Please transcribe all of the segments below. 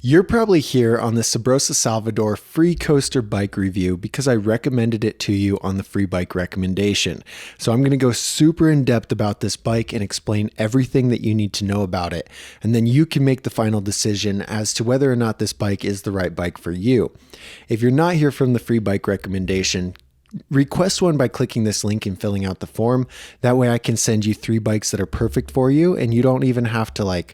You're probably here on the Subrosa Salvador Freecoaster bike review because I recommended it to you on the free bike recommendation. So I'm going to go super in depth about this bike and explain everything that you need to know about it. And then you can make the final decision as to whether or not this bike is the right bike for you. If you're not here from the free bike recommendation, request one by clicking this link and filling out the form. That way I can send you 3 bikes that are perfect for you, and you don't even have to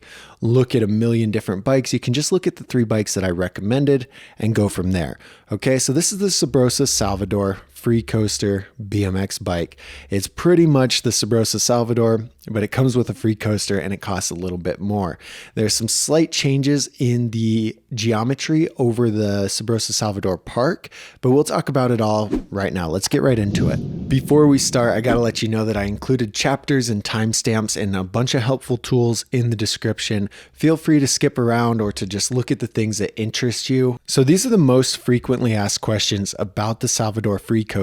look at a million different bikes. You can just look at the 3 bikes that I recommended and go from there. Okay, so this is the Subrosa Salvador Freecoaster BMX bike. It's pretty much the Subrosa Salvador, but it comes with a Freecoaster and it costs a little bit more. There's some slight changes in the geometry over the Subrosa Salvador Park, but we'll talk about it all right now. Let's get right into it. Before we start, I gotta let you know that I included chapters and timestamps and a bunch of helpful tools in the description. Feel free to skip around or to just look at the things that interest you. So these are the most frequently asked questions about the Salvador Freecoaster.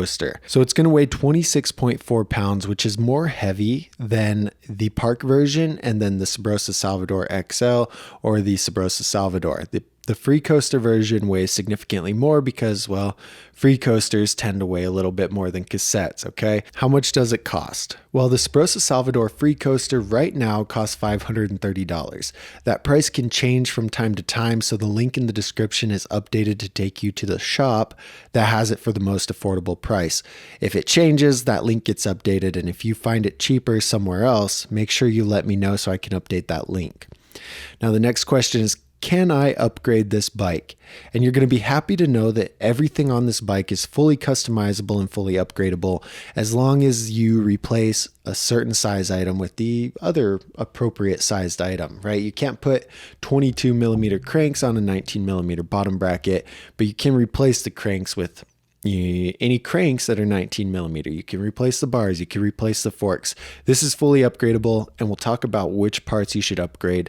So it's going to weigh 26.4 pounds, which is more heavy than the park version and then the Subrosa Salvador XL or the Subrosa Salvador. The Freecoaster version weighs significantly more because, well, Freecoasters tend to weigh a little bit more than cassettes, okay? How much does it cost? Well, the Subrosa Salvador Freecoaster right now costs $530. That price can change from time to time, so the link in the description is updated to take you to the shop that has it for the most affordable price. If it changes, that link gets updated, and if you find it cheaper somewhere else, make sure you let me know so I can update that link. Now, the next question is, can I upgrade this bike? And you're going to be happy to know that everything on this bike is fully customizable and fully upgradable as long as you replace a certain size item with the other appropriate sized item, right? You can't put 22 millimeter cranks on a 19 millimeter bottom bracket, but you can replace the cranks with any cranks that are 19 millimeter. You can replace the bars, you can replace the forks. This is fully upgradable, and we'll talk about which parts you should upgrade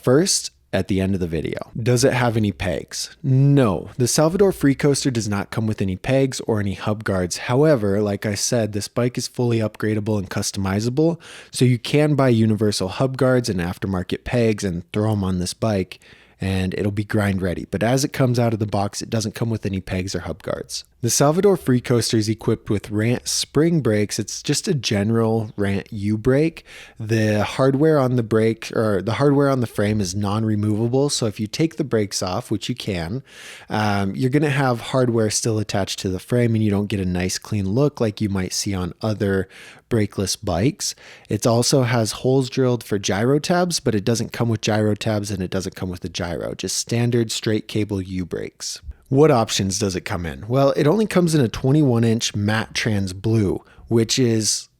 first at the end of the video. Does it have any pegs? No, the Salvador Freecoaster does not come with any pegs or any hub guards. However, like I said, this bike is fully upgradable and customizable, so you can buy universal hub guards and aftermarket pegs and throw them on this bike and it'll be grind ready. But as it comes out of the box, it doesn't come with any pegs or hub guards. The Salvador Freecoaster is equipped with Rant spring brakes. It's just a general Rant U brake. The hardware on the brake or the hardware on the frame is non-removable. So if you take the brakes off, which you can, you're going to have hardware still attached to the frame and you don't get a nice clean look like you might see on other brakeless bikes. It also has holes drilled for gyro tabs, but it doesn't come with gyro tabs and it doesn't come with a gyro, just standard straight cable U brakes. What options does it come in? Well, it only comes in a 21-inch matte trans blue, which is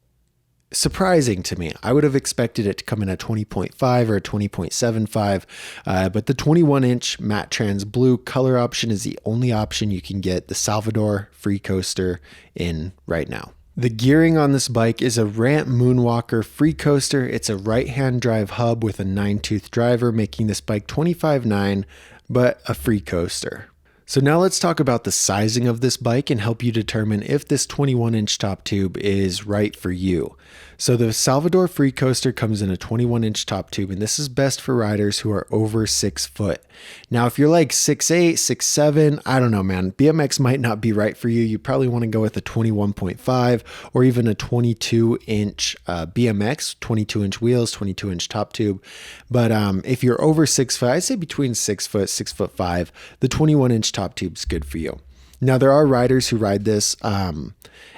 surprising to me. I would have expected it to come in a 20.5 or a 20.75, but the 21-inch matte trans blue color option is the only option you can get the Salvador Freecoaster in right now. The gearing on this bike is a Rant Moonwalker Freecoaster. It's a right-hand drive hub with a 9-tooth driver, making this bike 25.9, but a Freecoaster. So now let's talk about the sizing of this bike and help you determine if this 21-inch top tube is right for you. So the Salvador Freecoaster comes in a 21-inch top tube, and this is best for riders who are over 6 foot. Now, if you're like 6'8", 6'7", I don't know, man, BMX might not be right for you. You probably want to go with a 21.5 or even a 22-inch BMX, 22-inch wheels, 22-inch top tube. But if you're over 6 foot, I'd say between 6 foot, 6'5", the 21-inch top tube is good for you. Now, there are riders who ride this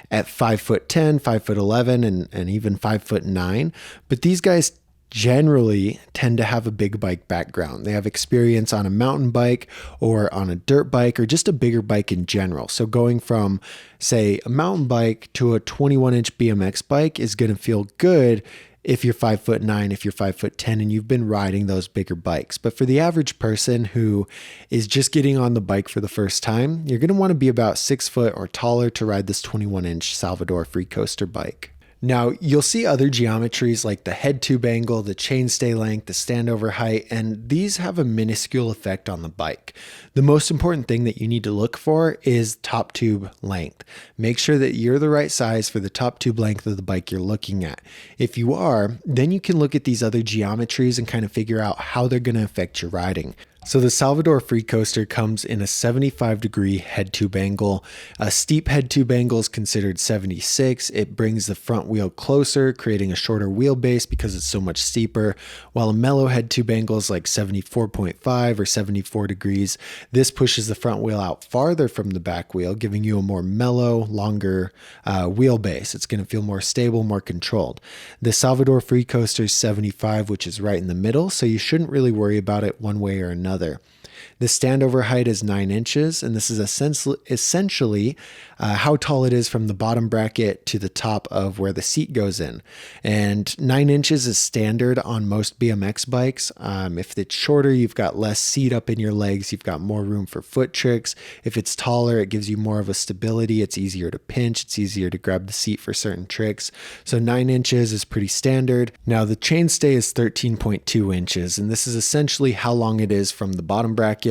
at 5'10", 5'11", and even 5'9", but these guys generally tend to have a big bike background. They have experience on a mountain bike or on a dirt bike or just a bigger bike in general. So going from, say, a mountain bike to a 21-inch BMX bike is going to feel good if you're 5'9", if you're 5'10", and you've been riding those bigger bikes. But for the average person who is just getting on the bike for the first time, you're going to want to be about 6 foot or taller to ride this 21-inch Salvador Freecoaster bike. Now, you'll see other geometries like the head tube angle, the chainstay length, the standover height, and these have a minuscule effect on the bike. The most important thing that you need to look for is top tube length. Make sure that you're the right size for the top tube length of the bike you're looking at. If you are, then you can look at these other geometries and kind of figure out how they're going to affect your riding. So the Salvador Freecoaster comes in a 75-degree head tube angle. A steep head tube angle is considered 76. It brings the front wheel closer, creating a shorter wheelbase because it's so much steeper, while a mellow head tube angle is like 74.5 or 74 degrees. This pushes the front wheel out farther from the back wheel, giving you a more mellow, longer wheelbase. It's going to feel more stable, more controlled. The Salvador Freecoaster is 75, which is right in the middle, so you shouldn't really worry about it one way or another. The standover height is 9 inches, and this is essentially how tall it is from the bottom bracket to the top of where the seat goes in. And 9 inches is standard on most BMX bikes. If it's shorter, you've got less seat up in your legs, you've got more room for foot tricks. If it's taller, it gives you more of a stability. It's easier to pinch, it's easier to grab the seat for certain tricks. So 9 inches is pretty standard. Now the chainstay is 13.2 inches, and this is essentially how long it is from the bottom bracket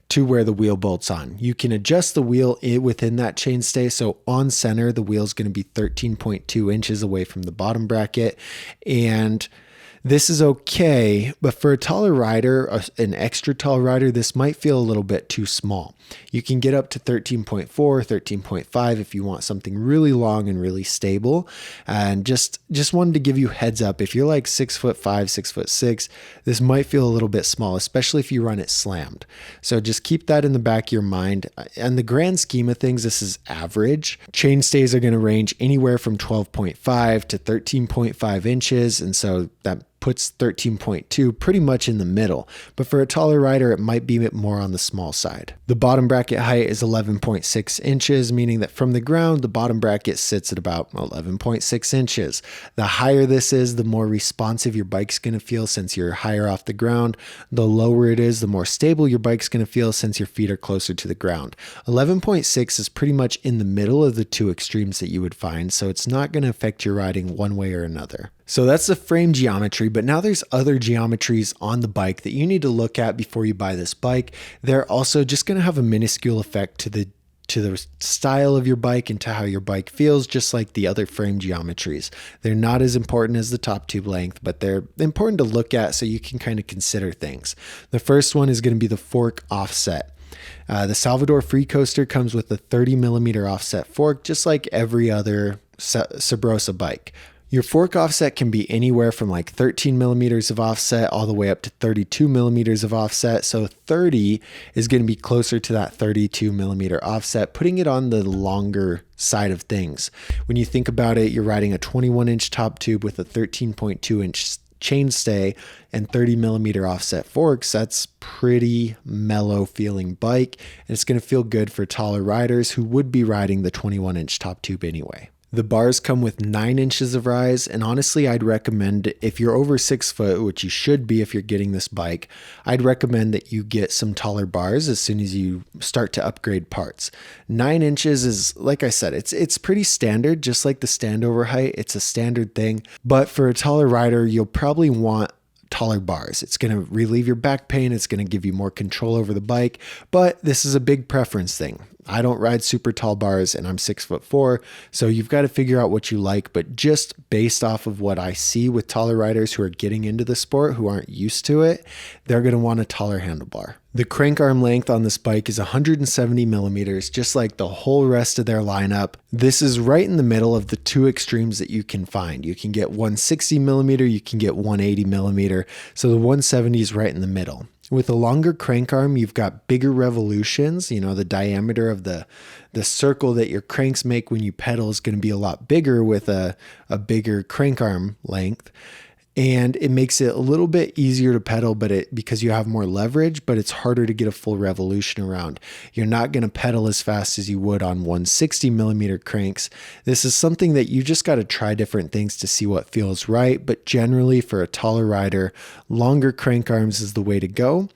to where the wheel bolts on. You can adjust the wheel within that chainstay. So on center, the wheel is going to be 13.2 inches away from the bottom bracket. And this is okay, but for a taller rider, an extra tall rider, this might feel a little bit too small. You can get up to 13.4, 13.5 if you want something really long and really stable. And just wanted to give you heads up. If you're like 6'5", 6'6", this might feel a little bit small, especially if you run it slammed. So just keep that in the back of your mind. And the grand scheme of things, this is average. Chainstays are going to range anywhere from 12.5 to 13.5 inches. And so that puts 13.2 pretty much in the middle, but for a taller rider, it might be a bit more on the small side. The bottom bracket height is 11.6 inches, meaning that from the ground, the bottom bracket sits at about 11.6 inches. The higher this is, the more responsive your bike's going to feel since you're higher off the ground. The lower it is, the more stable your bike's going to feel since your feet are closer to the ground. 11.6 is pretty much in the middle of the two extremes that you would find, so it's not going to affect your riding one way or another. So that's the frame geometry, but now there's other geometries on the bike that you need to look at before you buy this bike. They're also just going to have a minuscule effect to the style of your bike and to how your bike feels, just like the other frame geometries. They're not as important as the top tube length, but they're important to look at so you can kind of consider things. The first one is going to be the fork offset. The Salvador Freecoaster comes with a 30 millimeter offset fork, just like every other Subrosa bike. Your fork offset can be anywhere from like 13 millimeters of offset all the way up to 32 millimeters of offset. So 30 is going to be closer to that 32 millimeter offset, putting it on the longer side of things. When you think about it, you're riding a 21-inch top tube with a 13.2-inch chainstay and 30 millimeter offset forks. That's pretty mellow feeling bike, and it's going to feel good for taller riders who would be riding the 21-inch top tube anyway. The bars come with 9 inches of rise, and honestly, I'd recommend if you're over 6 foot, which you should be if you're getting this bike, I'd recommend that you get some taller bars as soon as you start to upgrade parts. 9 inches is, like I said, it's pretty standard, just like the standover height. It's a standard thing, but for a taller rider, you'll probably want taller bars. It's going to relieve your back pain. It's going to give you more control over the bike, but this is a big preference thing. I don't ride super tall bars and I'm 6'4", so you've got to figure out what you like, but just based off of what I see with taller riders who are getting into the sport, who aren't used to it, they're going to want a taller handlebar. The crank arm length on this bike is 170 millimeters, just like the whole rest of their lineup. This is right in the middle of the two extremes that you can find. You can get 160 millimeter, you can get 180 millimeter, so the 170 is right in the middle. With a longer crank arm, you've got bigger revolutions. You know, the diameter of the circle that your cranks make when you pedal is going to be a lot bigger with a bigger crank arm length. And it makes it a little bit easier to pedal, because you have more leverage, but it's harder to get a full revolution around. You're not going to pedal as fast as you would on 160 millimeter cranks. This is something that you just got to try different things to see what feels right. But generally for a taller rider, longer crank arms is the way to go.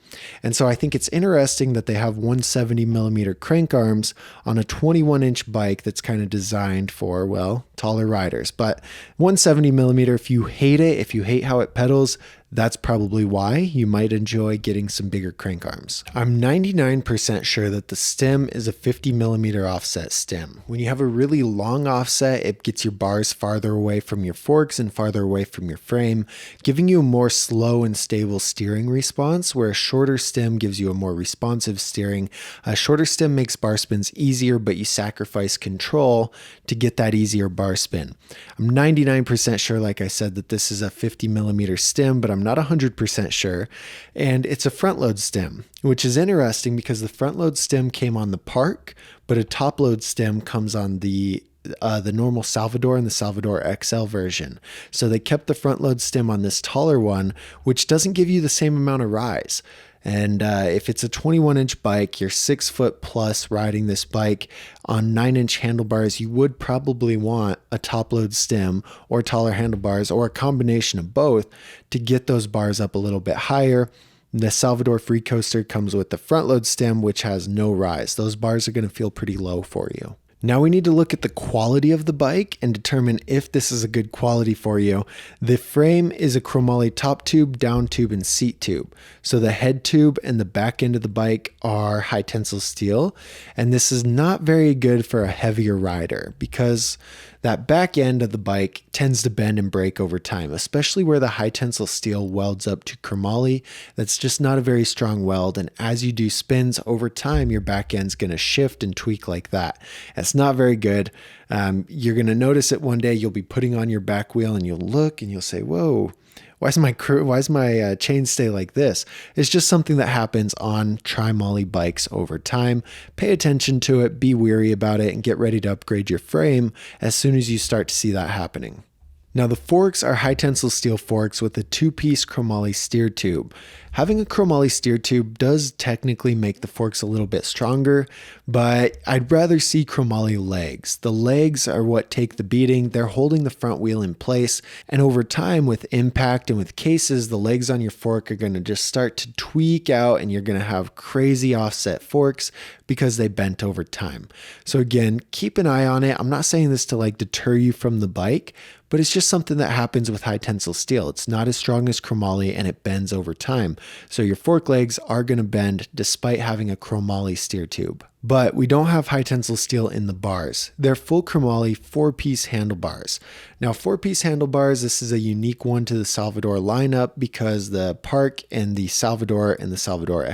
And so I think it's interesting that they have 170 millimeter crank arms on a 21-inch bike that's kind of designed for, well, taller riders. But 170 millimeter, if you hate it, if you hate how it pedals, that's probably why you might enjoy getting some bigger crank arms. I'm 99% sure that the stem is a 50mm offset stem. When you have a really long offset, it gets your bars farther away from your forks and farther away from your frame, giving you a more slow and stable steering response, where a shorter stem gives you a more responsive steering. A shorter stem makes bar spins easier, but you sacrifice control to get that easier bar spin. I'm 99% sure, like I said, that this is a 50mm stem, but I'm not 100% sure. And it's a front load stem, which is interesting because the front load stem came on the Park, but a top load stem comes on the normal Salvador and the Salvador XL version. So they kept the front load stem on this taller one, which doesn't give you the same amount of rise. And if it's a 21-inch bike, you're 6 foot plus riding this bike on 9-inch handlebars, you would probably want a top load stem or taller handlebars or a combination of both to get those bars up a little bit higher. The Salvador Freecoaster comes with the front load stem, which has no rise. Those bars are going to feel pretty low for you. Now we need to look at the quality of the bike and determine if this is a good quality for you. The frame is a chromoly top tube, down tube, and seat tube. So the head tube and the back end of the bike are high tensile steel. And this is not very good for a heavier rider because that back end of the bike tends to bend and break over time, especially where the high tensile steel welds up to chromoly. That's just not a very strong weld. And as you do spins over time, your back end's going to shift and tweak like that. It's not very good. You're going to notice it one day. You'll be putting on your back wheel and you'll look and you'll say, whoa, why is my chainstay like this? It's just something that happens on tri-molly bikes over time. Pay attention to it, be wary about it, and get ready to upgrade your frame as soon as you start to see that happening. Now the forks are high tensile steel forks with a 2-piece chromoly steer tube. Having a chromoly steer tube does technically make the forks a little bit stronger, but I'd rather see chromoly legs. The legs are what take the beating. They're holding the front wheel in place, and over time with impact and with cases, the legs on your fork are going to just start to tweak out and you're going to have crazy offset forks because they bent over time. So again, keep an eye on it. I'm not saying this to like deter you from the bike, but it's just something that happens with high tensile steel. It's not as strong as chromoly and it bends over time. So your fork legs are going to bend despite having a chromoly steer tube. But we don't have high tensile steel in the bars. They're full chromoly 4-piece handlebars. Now 4-piece handlebars, this is a unique one to the Salvador lineup because the Park and the Salvador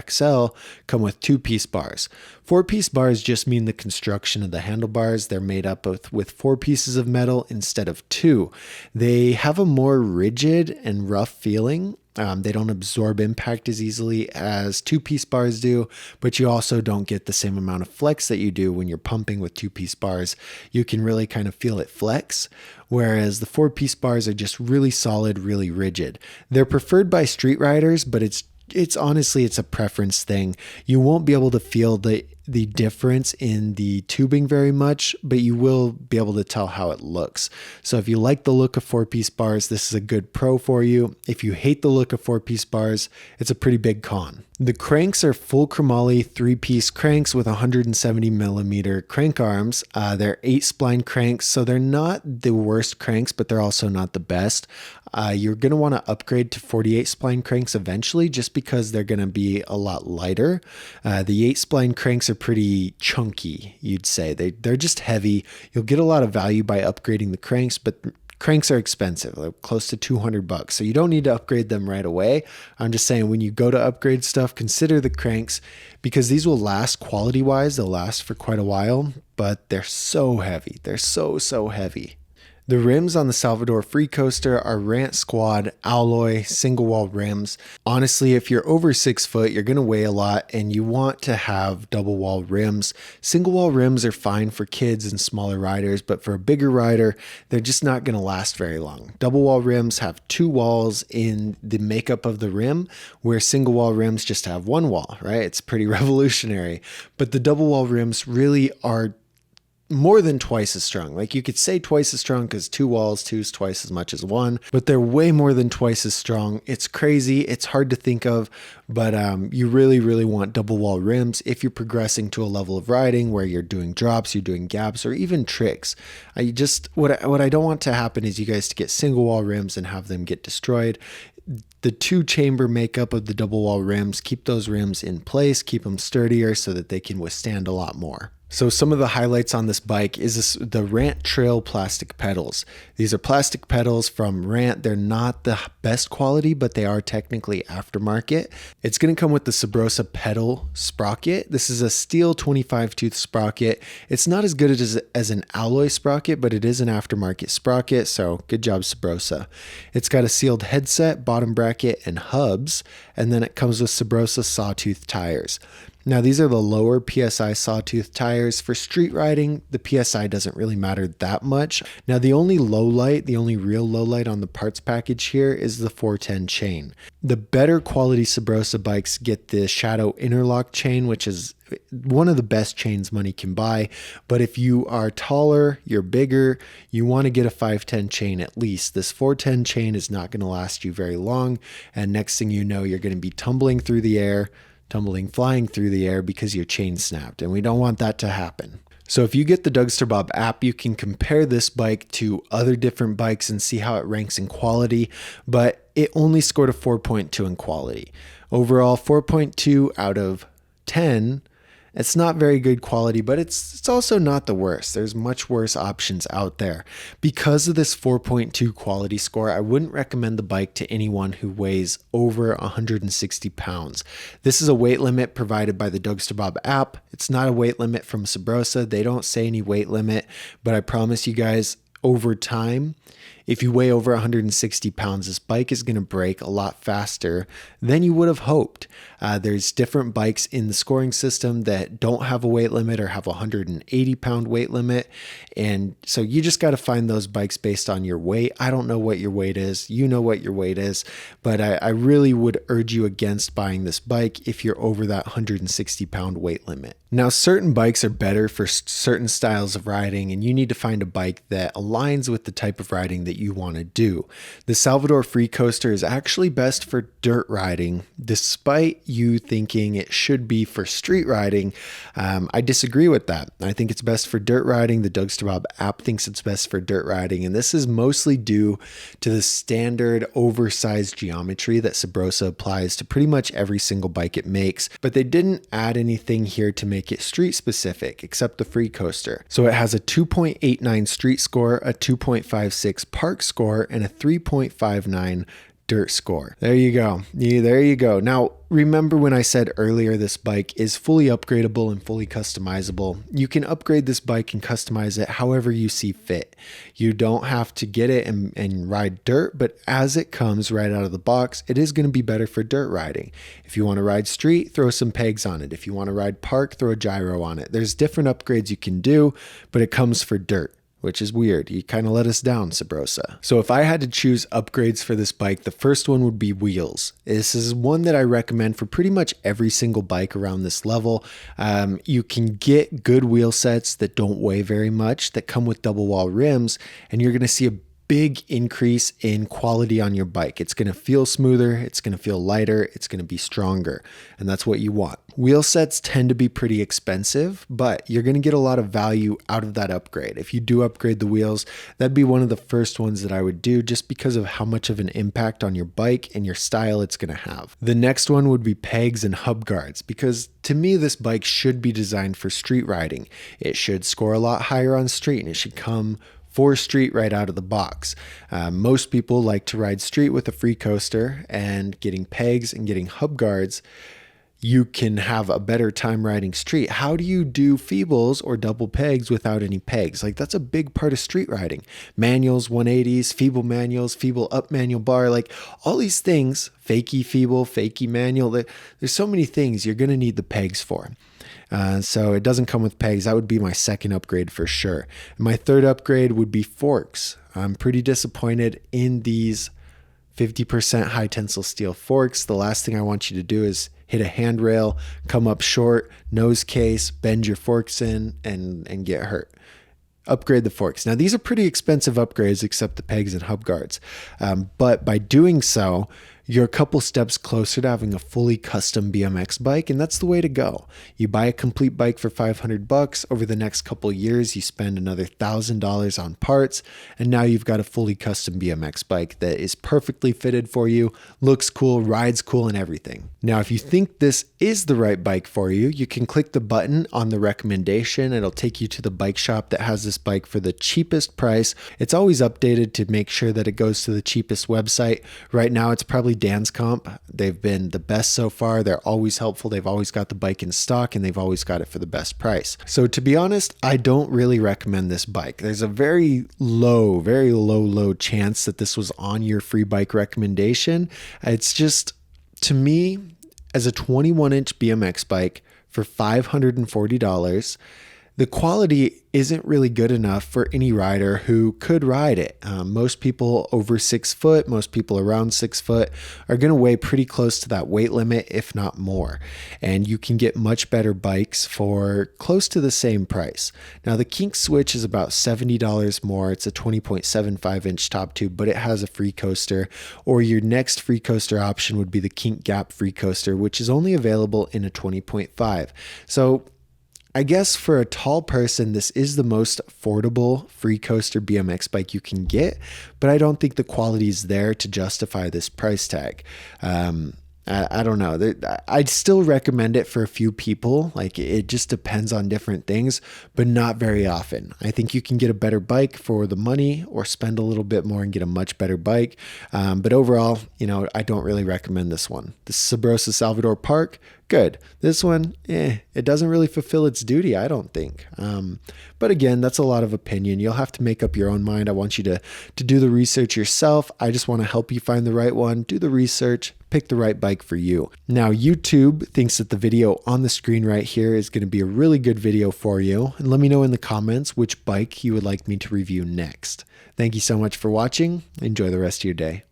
XL come with 2-piece bars. 4-piece bars just mean the construction of the handlebars. They're made up with 4 pieces of metal instead of 2. They have a more rigid and rough feeling. They don't absorb impact as easily as 2-piece bars do, but you also don't get the same amount of flex that you do when you're pumping with 2-piece bars. You can really kind of feel it flex, whereas the 4-piece bars are just really solid, really rigid. They're preferred by street riders, but it's honestly, it's a preference thing. You won't be able to feel the difference in the tubing very much, but you will be able to tell how it looks. So if you like the look of 4-piece bars, this is a good pro for you. If you hate the look of 4-piece bars, it's a pretty big con. The cranks are full chromoly 3-piece cranks with 170mm crank arms. They're 8-spline cranks, so they're not the worst cranks, but they're also not the best. You're going to want to upgrade to 48-spline cranks eventually just because they're going to be a lot lighter. The 8-spline cranks are pretty chunky, you'd say. They're just heavy. You'll get a lot of value by upgrading the cranks, but cranks are expensive, like close to $200. So you don't need to upgrade them right away. I'm just saying when you go to upgrade stuff, consider the cranks because these will last quality-wise. They'll last for quite a while, but they're so heavy. They're so heavy. The rims on the Salvador Freecoaster are Rant Squad alloy single wall rims. Honestly, if you're over 6 foot, you're going to weigh a lot and you want to have double wall rims. Single wall rims are fine for kids and smaller riders, but for a bigger rider, they're just not going to last very long. Double wall rims have 2 walls in the makeup of the rim, where single wall rims just have 1 wall, right? It's pretty revolutionary. But the double wall rims really are more than twice as strong. Like you could say twice as strong because 2 walls, 2 is twice as much as 1, but they're way more than twice as strong. It's crazy. It's hard to think of, but you really want double wall rims if you're progressing to a level of riding where you're doing drops, you're doing gaps, or even tricks. What I don't want to happen is you guys to get single wall rims and have them get destroyed. the 2-chamber makeup of the double wall rims, keep those rims in place, keep them sturdier so that they can withstand a lot more. So some of the highlights on this bike is the Rant Trail plastic pedals. These are plastic pedals from Rant. They're not the best quality, but they are technically aftermarket. It's going to come with the Subrosa pedal sprocket. This is a steel 25 tooth sprocket. It's not as good as an alloy sprocket, but it is an aftermarket sprocket. So good job, Subrosa. It's got a sealed headset, bottom bracket, and hubs. And then it comes with Subrosa sawtooth tires. Now, these are the lower PSI sawtooth tires. For street riding, the PSI doesn't really matter that much. Now, the only Lowlight, the only real Lowlight on the parts package here is the 410 chain. The better quality Subrosa bikes get the Shadow interlock chain, which is one of the best chains money can buy. But if you are taller, you're bigger, you want to get a 510 chain at least. This 410 chain is not going to last you very long. And next thing you know, you're going to be flying through the air because your chain snapped, and we don't want that to happen. So if you get the Dougsterbob app, you can compare this bike to other different bikes and see how it ranks in quality, but it only scored a 4.2 in quality. Overall, 4.2 out of 10. It's not very good quality, but it's also not the worst. There's much worse options out there. Because of this 4.2 quality score, I wouldn't recommend the bike to anyone who weighs over 160 pounds. This is a weight limit provided by the Dougsterbob app. It's not a weight limit from Subrosa. They don't say any weight limit, but I promise you guys, over time, if you weigh over 160 pounds, this bike is going to break a lot faster than you would have hoped. There's different bikes in the scoring system that don't have a weight limit or have a 180 pound weight limit. And so you just got to find those bikes based on your weight. I don't know what your weight is. You know what your weight is, but I really would urge you against buying this bike if you're over that 160 pound weight limit. Now, certain bikes are better for certain styles of riding, and you need to find a bike that aligns with the type of riding that you want to do. The Salvador Freecoaster is actually best for dirt riding, despite you thinking it should be for street riding. I disagree with that. I think it's best for dirt riding. The Dougsterbob app thinks it's best for dirt riding, and this is mostly due to the standard oversized geometry that Subrosa applies to pretty much every single bike it makes, but they didn't add anything here to make it street specific except the Freecoaster. So it has a 2.89 street score, a 2.56 park score, and a 3.59 dirt score. There you go. There you go. Now, remember when I said earlier this bike is fully upgradable and fully customizable? You can upgrade this bike and customize it however you see fit. You don't have to get it and ride dirt, but as it comes right out of the box, it is going to be better for dirt riding. If you want to ride street, throw some pegs on it. If you want to ride park, throw a gyro on it. There's different upgrades you can do, but it comes for dirt, which is weird. You kind of let us down, Subrosa. So if I had to choose upgrades for this bike, the first one would be wheels. This is one that I recommend for pretty much every single bike around this level. You can get good wheel sets that don't weigh very much, that come with double wall rims, and you're going to see a big increase in quality on your bike. It's going to feel smoother, it's going to feel lighter, it's going to be stronger, and that's what you want. Wheel sets tend to be pretty expensive, but you're going to get a lot of value out of that upgrade. If you do upgrade the wheels, that'd be one of the first ones that I would do, just because of how much of an impact on your bike and your style it's going to have. The next one would be pegs and hub guards, because to me, this bike should be designed for street riding. It should score a lot higher on street, and it should come for street right out of the box. Most people like to ride street with a Freecoaster, and getting pegs and getting hub guards, you can have a better time riding street. How do you do feebles or double pegs without any pegs? Like, that's a big part of street riding. Manuals, 180s, feeble manuals, feeble up manual bar, like all these things, fakie feeble, fakie manual, there's so many things you're gonna need the pegs for. So it doesn't come with pegs. That would be my second upgrade for sure. And my third upgrade would be forks. I'm pretty disappointed in these 50% high tensile steel forks. The last thing I want you to do is hit a handrail, come up short, nose case, bend your forks in, and get hurt. Upgrade the forks. Now, these are pretty expensive upgrades except the pegs and hub guards. But by doing so, you're a couple steps closer to having a fully custom BMX bike, and that's the way to go. You buy a complete bike for $500. Over the next couple years, you spend another $1,000 on parts, and now you've got a fully custom BMX bike that is perfectly fitted for you, looks cool, rides cool, and everything. Now, if you think this is the right bike for you, you can click the button on the recommendation. It'll take you to the bike shop that has this bike for the cheapest price. It's always updated to make sure that it goes to the cheapest website. Right now, it's probably Dan's Comp. They've been the best so far. They're always helpful. They've always got the bike in stock, and they've always got it for the best price. So to be honest, I don't really recommend this bike. There's a very low chance that this was on your free bike recommendation. It's just, to me, as a 21-inch BMX bike for $540, the quality isn't really good enough for any rider who could ride it. Most people over 6 foot, most people around 6 foot are going to weigh pretty close to that weight limit, if not more. And you can get much better bikes for close to the same price. Now, the Kink Switch is about $70 more. It's a 20.75 inch top tube, but it has a free coaster. Or your next free coaster option would be the Kink Gap free coaster, which is only available in a 20.5. So I guess for a tall person, this is the most affordable free coaster BMX bike you can get, but I don't think the quality is there to justify this price tag. I don't know. I'd still recommend it for a few people. Like, it just depends on different things, but not very often. I think you can get a better bike for the money, or spend a little bit more and get a much better bike. But overall, I don't really recommend this one. The Subrosa Salvador Park, good. This one, it doesn't really fulfill its duty, I don't think. But again, that's a lot of opinion. You'll have to make up your own mind. I want you to do the research yourself. I just want to help you find the right one. Do the research, pick the right bike for you. Now, YouTube thinks that the video on the screen right here is going to be a really good video for you. And let me know in the comments which bike you would like me to review next. Thank you so much for watching. Enjoy the rest of your day.